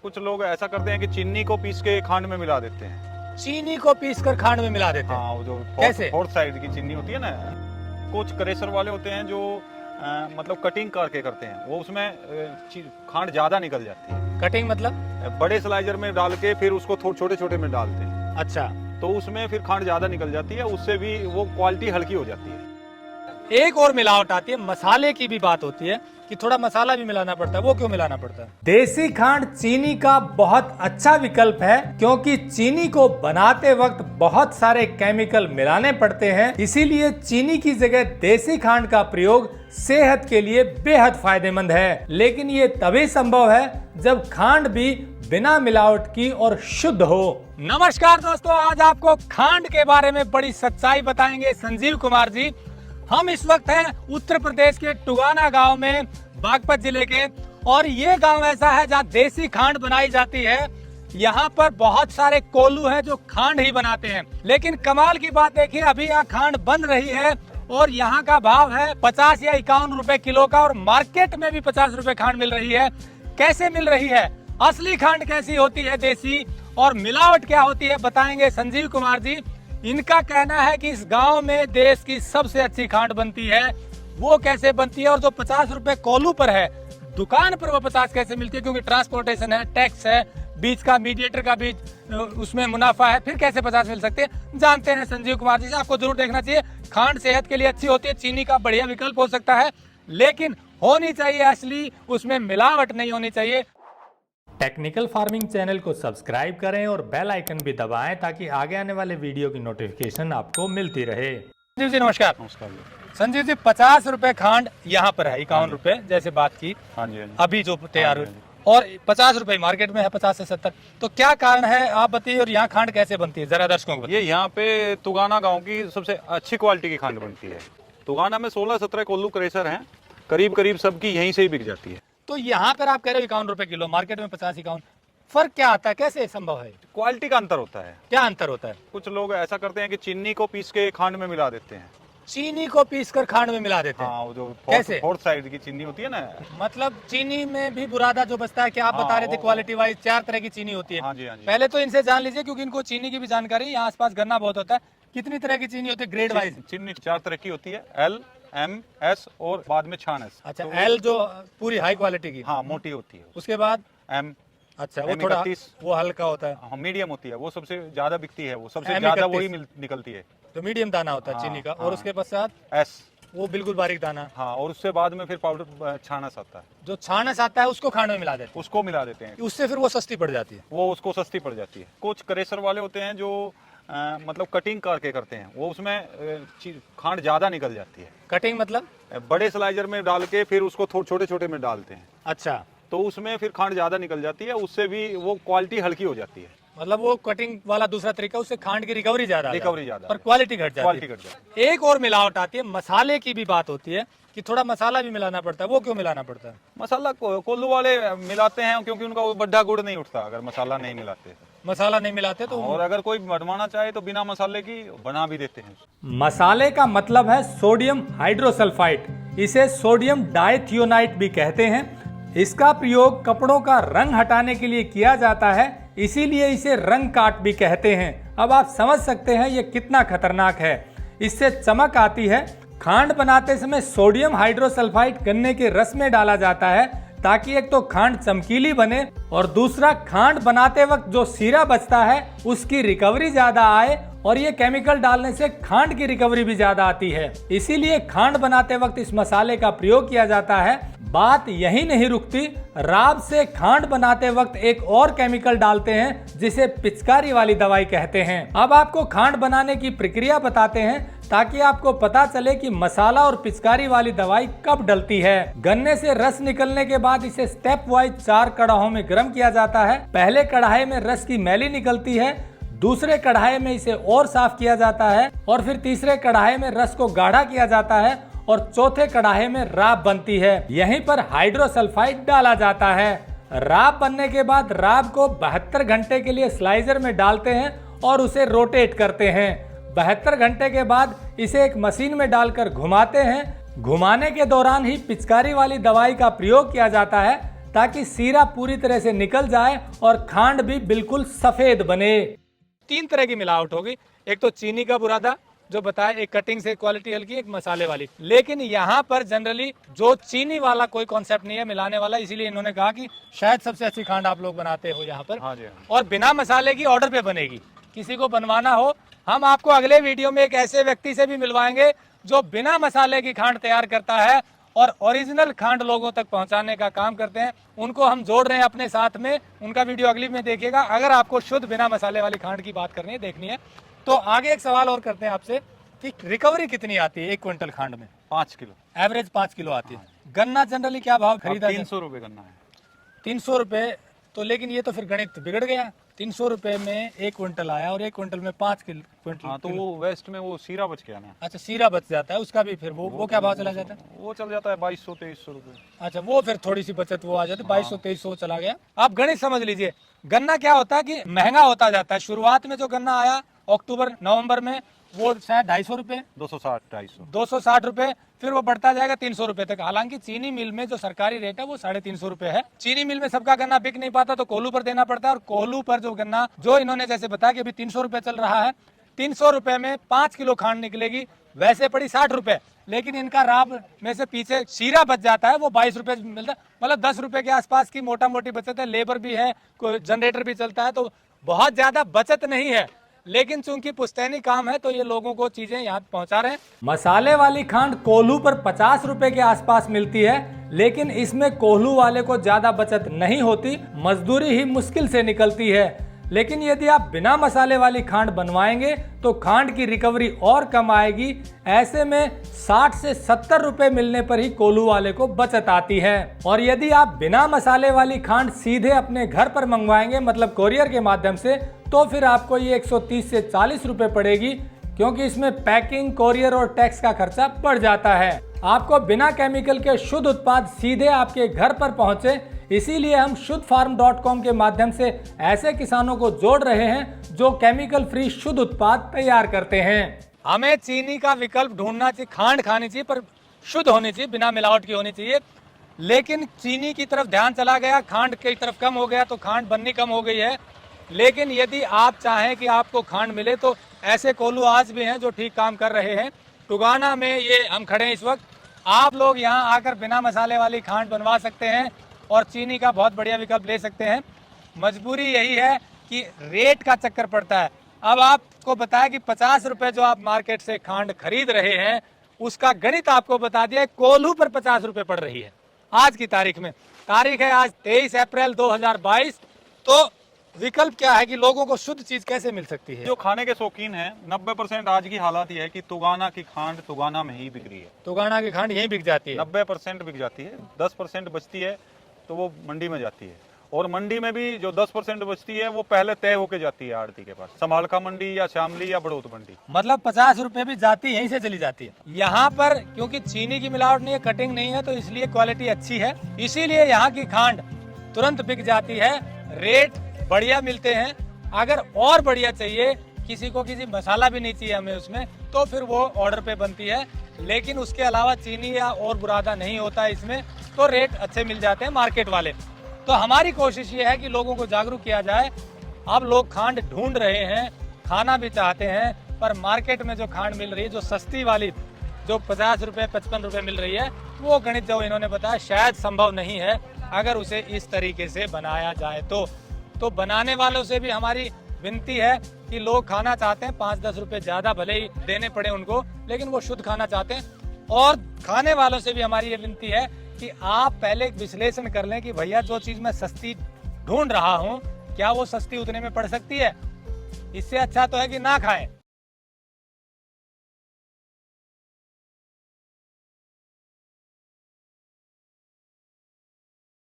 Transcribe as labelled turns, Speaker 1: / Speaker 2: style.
Speaker 1: कुछ लोग ऐसा करते हैं कि चीनी को पीस के खांड में मिला देते हैं।
Speaker 2: चीनी को पीसकर खांड में मिला देते हैं।
Speaker 1: हाँ, वो जो
Speaker 2: कैसे?
Speaker 1: फोर्थ साइड की चीनी होती है ना, कुछ क्रेशर वाले होते हैं जो मतलब कटिंग करके करते हैं, वो उसमें खांड ज्यादा निकल जाती है।
Speaker 2: कटिंग मतलब
Speaker 1: बड़े स्लाइजर में डाल के फिर उसको थोड़े छोटे छोटे में डालते हैं,
Speaker 2: अच्छा,
Speaker 1: तो उसमें फिर खांड ज्यादा निकल जाती है, उससे भी वो क्वालिटी हल्की हो जाती है।
Speaker 2: एक और मिलावट आती है, मसाले की भी बात होती है कि थोड़ा मसाला भी मिलाना पड़ता है। वो क्यों मिलाना पड़ता है? देसी खांड चीनी का बहुत अच्छा विकल्प है, क्योंकि चीनी को बनाते वक्त बहुत सारे केमिकल मिलाने पड़ते हैं। इसीलिए चीनी की जगह देसी खांड का प्रयोग सेहत के लिए बेहद फायदेमंद है। लेकिन ये तभी संभव है जब खांड भी बिना मिलावट की और शुद्ध हो। नमस्कार दोस्तों, आज आपको खांड के बारे में बड़ी सच्चाई बताएंगे संजीव कुमार जी। हम इस वक्त हैं उत्तर प्रदेश के टुगाना गांव में, बागपत जिले के, और ये गांव ऐसा है जहां देसी खांड बनाई जाती है। यहाँ पर बहुत सारे कोल्हू हैं जो खांड ही बनाते हैं। लेकिन कमाल की बात देखिए, अभी यहाँ खांड बन रही है और यहाँ का भाव है 50 या 51 रुपए किलो का, और मार्केट में भी 50 रुपए खांड मिल रही है। कैसे मिल रही है, असली खांड कैसी होती है देसी, और मिलावट क्या होती है, बताएंगे संजीव कुमार जी। इनका कहना है कि इस गांव में देश की सबसे अच्छी खांड बनती है। वो कैसे बनती है, और जो 50 रुपए कोल्हू पर है, दुकान पर वो 50 कैसे मिलती है? क्योंकि ट्रांसपोर्टेशन है, टैक्स है, बीच का मीडिएटर का भी उसमें मुनाफा है, फिर कैसे 50 मिल सकते हैं? जानते हैं संजीव कुमार जी से। आपको जरूर देखना चाहिए। खांड सेहत के लिए अच्छी होती है, चीनी का बढ़िया विकल्प हो सकता है, लेकिन होनी चाहिए असली, उसमें मिलावट नहीं होनी चाहिए। टेक्निकल फार्मिंग चैनल को सब्सक्राइब करें और बेल आइकन भी दबाएं ताकि आगे आने वाले वीडियो की नोटिफिकेशन आपको मिलती रहे। संजीव जी नमस्कार।
Speaker 1: नमस्कार।
Speaker 2: संजीव जी, 50 रुपए खांड यहाँ पर है, 51 रुपए जैसे बात की,
Speaker 1: हाँ जी, हाँ जी।
Speaker 2: अभी जो तैयार हुई, और 50 रुपए मार्केट में है, 50 से 70। तो क्या कारण है, आप बताइए। और यहाँ खांड कैसे बनती है, जरा दर्शकों को
Speaker 1: ये यहाँ पे तुगाना गांव की सबसे अच्छी क्वालिटी की खांड बनती है। तुगाना में 16-17 कोल्हू क्रेशर हैं, करीब करीब सबकी यहीं से ही बिक जाती है।
Speaker 2: तो यहाँ पर आप कह रहे हो 51 रुपए किलो, मार्केट में 50-51, फर्क क्या आता है, कैसे संभव है?
Speaker 1: क्वालिटी का अंतर होता है।
Speaker 2: क्या अंतर होता है?
Speaker 1: कुछ लोग ऐसा करते हैं कि चीनी को पीस के खांड में मिला देते हैं।
Speaker 2: चीनी को पीसकर खांड में मिला देते हैं।
Speaker 1: हाँ, वो जो
Speaker 2: कैसे?
Speaker 1: फोर्थ साइड की चीनी होती है ना,
Speaker 2: मतलब चीनी में भी बुरादा जो बचता है, क्या आप बता रहे थे? क्वालिटी वाइज 4 तरह की चीनी होती है।
Speaker 1: हाँ जी, हाँ जी।
Speaker 2: पहले तो इनसे जान लीजिए, क्योंकि इनको चीनी की भी जानकारी, यहाँ आसपास गन्ना बहुत होता है। कितनी तरह की चीनी होती है ग्रेड वाइज?
Speaker 1: चीनी 4 तरह की होती है, एल, एम, एस और बाद में छान एस।
Speaker 2: अच्छा, एल जो पूरी हाई क्वालिटी की,
Speaker 1: हाँ, मोटी होती है।
Speaker 2: उसके बाद
Speaker 1: एम,
Speaker 2: अच्छा, वो थोड़ा
Speaker 1: 31,
Speaker 2: वो हल्का होता है।
Speaker 1: हाँ, मीडियम होती है, वो सबसे ज्यादा बिकती है, वो सबसे
Speaker 2: M
Speaker 1: ज्यादा
Speaker 2: 31
Speaker 1: वही निकलती है।
Speaker 2: तो मीडियम दाना होता है
Speaker 1: हाँ,
Speaker 2: चीनी का।
Speaker 1: हाँ।
Speaker 2: और उसके पश्चात
Speaker 1: एस,
Speaker 2: वो बिल्कुल बारीक दाना।
Speaker 1: हाँ, और उससे बाद में फिर पाउडर छानस आता है,
Speaker 2: जो छानस आता है उसको खांड में मिला देते
Speaker 1: उसको मिला देते हैं।
Speaker 2: हैं, उससे फिर वो सस्ती पड़ जाती है।
Speaker 1: वो उसको सस्ती पड़ जाती है। कुछ क्रेशर वाले होते हैं जो मतलब कटिंग करके करते हैं, वो उसमें खांड ज्यादा निकल जाती है।
Speaker 2: कटिंग मतलब?
Speaker 1: बड़े स्लाइजर में डाल के फिर उसको थोड़े छोटे छोटे में डालते हैं,
Speaker 2: अच्छा,
Speaker 1: तो उसमें फिर खांड ज्यादा निकल जाती है, उससे भी वो क्वालिटी हल्की हो जाती है।
Speaker 2: मतलब वो कटिंग वाला दूसरा तरीका, उससे खांड की रिकवरी ज्यादा
Speaker 1: ज्यादा
Speaker 2: और क्वालिटी घट
Speaker 1: क्वालिटी
Speaker 2: जाती
Speaker 1: घट जाती है।
Speaker 2: है। एक और मिलावट आती है, मसाले की भी बात होती है कि थोड़ा मसाला भी मिलाना पड़ता है। वो क्यों मिलाना पड़ता है?
Speaker 1: मसाला कोल्हू वाले मिलाते हैं क्योंकि उनका वो बड्ढा गुड़ नहीं उठता अगर मसाला नहीं मिलाते।
Speaker 2: मसाला नहीं मिलाते तो
Speaker 1: और अगर कोई बनवाना चाहे तो बिना मसाले की बना भी देते हैं।
Speaker 2: मसाले का मतलब है सोडियम हाइड्रोसल्फाइड, इसे सोडियम डाइथियोनाइट भी कहते हैं। इसका प्रयोग कपड़ों का रंग हटाने के लिए किया जाता है, इसीलिए इसे रंग काट भी कहते हैं। अब आप समझ सकते हैं ये कितना खतरनाक है। इससे चमक आती है। खांड बनाते समय सोडियम हाइड्रोसल्फाइड गन्ने के रस में डाला जाता है, ताकि एक तो खांड चमकीली बने, और दूसरा खांड बनाते वक्त जो सीरा बचता है उसकी रिकवरी ज्यादा आए, और ये केमिकल डालने से खांड की रिकवरी भी ज्यादा आती है। इसीलिए खांड बनाते वक्त इस मसाले का प्रयोग किया जाता है। बात यही नहीं रुकती, राब से खांड बनाते वक्त एक और केमिकल डालते हैं जिसे पिचकारी वाली दवाई कहते हैं। अब आपको खांड बनाने की प्रक्रिया बताते हैं ताकि आपको पता चले कि मसाला और पिचकारी वाली दवाई कब डलती है। गन्ने से रस निकलने के बाद इसे स्टेप वाइज 4 कड़ाहों में गर्म किया जाता है। पहले कढ़ाई में रस की मैली निकलती है, दूसरे कढ़ाई में इसे और साफ किया जाता है, और फिर तीसरे कढ़ाई में रस को गाढ़ा किया जाता है, और चौथे कढ़ाई में राब बनती है। यहीं पर हाइड्रोसल्फाइड डाला जाता है। राब बनने के बाद राब को 72 घंटे के लिए स्लाइजर में डालते हैं और उसे रोटेट करते हैं। 72 घंटे के बाद इसे एक मशीन में डालकर घुमाते हैं। घुमाने के दौरान ही पिचकारी वाली दवाई का प्रयोग किया जाता है, ताकि सीरा पूरी तरह से निकल जाए और खांड भी बिल्कुल सफेद बने। 3 तरह की मिलावट होगी, एक तो चीनी का बुरादा जो बताया, एक कटिंग से क्वालिटी हल्की, एक मसाले वाली। लेकिन यहाँ पर जनरली जो चीनी वाला कोई कॉन्सेप्ट नहीं है मिलाने वाला, इसीलिए इन्होंने कहा कि शायद सबसे अच्छी खांड आप लोग बनाते हो यहाँ पर।
Speaker 1: हाँ जी।
Speaker 2: और बिना मसाले की ऑर्डर पे बनेगी, किसी को बनवाना हो हम आपको अगले वीडियो में एक ऐसे व्यक्ति से भी मिलवाएंगे जो बिना मसाले की खांड तैयार करता है और ओरिजिनल खांड लोगों तक पहुंचाने का काम करते हैं। उनको हम जोड़ रहे हैं अपने साथ में, उनका वीडियो अगली में देखिएगा। अगर आपको शुद्ध बिना मसाले वाली खांड की बात करनी है, देखनी है, तो आगे एक सवाल और करते हैं आपसे कि रिकवरी कितनी आती है 1 क्विंटल खांड में?
Speaker 1: 5 किलो
Speaker 2: एवरेज 5 किलो आती है। गन्ना जनरली क्या भाव खरीदा?
Speaker 1: 300 रुपए करना है।
Speaker 2: 300 रुपए, तो लेकिन ये तो फिर गणित बिगड़ गया। 300 रुपए में 1 क्विंटल आया और 1 क्विंटल में 5 क्विंटल।
Speaker 1: हाँ, तो वो वेस्ट में वो सीरा बच गया ना।
Speaker 2: अच्छा, सीरा बच जाता है, उसका भी फिर वो क्या भाव चला जाता है?
Speaker 1: वो चल जाता है 2200-2300 रुपए।
Speaker 2: अच्छा, वो फिर थोड़ी सी बचत वो आ जाती है, 2200-2300 चला गया। आप गणित समझ लीजिए, गन्ना क्या होता है कि महंगा होता जाता है। शुरुआत में जो गन्ना आया अक्टूबर नवंबर में, वो शायद 250 रुपए, 260 रुपए, फिर वो बढ़ता जाएगा 300 रुपए तक। हालांकि चीनी मिल में जो सरकारी रेट है वो 350 रुपए है। चीनी मिल में सबका गन्ना बिक नहीं पाता तो कोल्हू पर देना पड़ता है, और कोल्हू पर जो गन्ना जो इन्होंने जैसे बताया कि अभी 300 रुपए चल रहा है, 300 रुपए में 5 किलो खांड निकलेगी। वैसे पड़ी 60 रुपए, लेकिन इनका राब में से पीछे शीरा बच जाता है, वो 22 रुपए मिलता है। मतलब 10 रुपए के आसपास की मोटा मोटी बचत है। लेबर भी है, कोई जनरेटर भी चलता है, तो बहुत ज्यादा बचत नहीं है। लेकिन चूंकि पुश्तैनी काम है तो ये लोगों को चीजें यहाँ पहुंचा रहे हैं। मसाले वाली खांड कोल्हू पर 50 रुपए के आसपास मिलती है, लेकिन इसमें कोल्हू वाले को ज्यादा बचत नहीं होती, मजदूरी ही मुश्किल से निकलती है। लेकिन यदि आप बिना मसाले वाली खांड बनवाएंगे तो खांड की रिकवरी और कम आएगी। ऐसे में 60 से 70 रुपए मिलने पर ही कोल्हू वाले को बचत आती है। और यदि आप बिना मसाले वाली खांड सीधे अपने घर पर मंगवाएंगे, मतलब कोरियर के माध्यम से, तो फिर आपको ये 130 से 40 रुपए पड़ेगी, क्योंकि इसमें पैकिंग, कोरियर और टैक्स का खर्चा बढ़ जाता है। आपको बिना केमिकल के शुद्ध उत्पाद सीधे आपके घर पर पहुंचे, इसीलिए हम शुद्धफार्म.com के माध्यम से ऐसे किसानों को जोड़ रहे हैं जो केमिकल फ्री शुद्ध उत्पाद तैयार करते हैं। हमें चीनी का विकल्प ढूंढना चाहिए, खांड खानी चाहिए पर शुद्ध होनी चाहिए, बिना मिलावट की होनी चाहिए। लेकिन चीनी की तरफ ध्यान चला गया, खांड की तरफ कम हो गया, तो खांड बननी कम हो गई है। लेकिन यदि आप चाहें कि आपको खांड मिले तो ऐसे कोल्हू आज भी हैं जो ठीक काम कर रहे हैं। टुगाना में ये हम खड़े हैं इस वक्त, आप लोग यहाँ आकर बिना मसाले वाली खांड बनवा सकते हैं और चीनी का बहुत बढ़िया विकल्प ले सकते हैं। मजबूरी यही है कि रेट का चक्कर पड़ता है। अब आपको बताया कि 50 रुपए जो आप मार्केट से खांड खरीद रहे हैं, उसका गणित आपको बता दिया, कोल्हू पर 50 रुपए पड़ रही है आज की तारीख में। तारीख है आज 23 अप्रैल 2022। तो विकल्प क्या है कि लोगों को शुद्ध चीज कैसे मिल सकती है?
Speaker 1: जो खाने के शौकीन हैं, 90% आज की हालात ये है कि तुगाना की खांड तुगाना में ही बिक रही है।
Speaker 2: तुगाना की खांड यहीं बिक जाती है,
Speaker 1: 90% बिक जाती है, 10% बचती है तो वो मंडी में जाती है। और मंडी में भी जो 10% बचती है वो पहले तय होके जाती है आड़ती के पास, समालका मंडी या शामली या बड़ौत मंडी।
Speaker 2: मतलब 50 रुपए भी जाती यहीं से चली जाती है। यहाँ पर क्योंकि चीनी की मिलावट नहीं है, कटिंग नहीं है, तो इसलिए क्वालिटी अच्छी है, इसीलिए यहाँ की खांड तुरंत बिक जाती है, रेट बढ़िया मिलते हैं। अगर और बढ़िया चाहिए, किसी को किसी मसाला भी नहीं चाहिए हमें उसमें, तो फिर वो ऑर्डर पे बनती है। लेकिन उसके अलावा चीनी या और बुरादा नहीं होता इसमें, तो रेट अच्छे मिल जाते हैं मार्केट वाले। तो हमारी कोशिश ये है कि लोगों को जागरूक किया जाए। अब लोग खांड ढूंढ रहे हैं, खाना भी चाहते हैं, पर मार्केट में जो खांड मिल रही है, जो सस्ती वाली, जो 50 रुपए 55 रुपए मिल रही है, वो गणित जो इन्होंने बताया शायद संभव नहीं है अगर उसे इस तरीके से बनाया जाए तो बनाने वालों से भी हमारी विनती है कि लोग खाना चाहते हैं, 5-10 रुपए ज्यादा भले ही देने पड़े उनको, लेकिन वो शुद्ध खाना चाहते हैं। और खाने वालों से भी हमारी ये विनती है कि आप पहले विश्लेषण कर लें कि भैया जो चीज मैं सस्ती ढूंढ रहा हूँ, क्या वो सस्ती उतने में पड़ सकती है? इससे अच्छा तो है कि ना खाएं।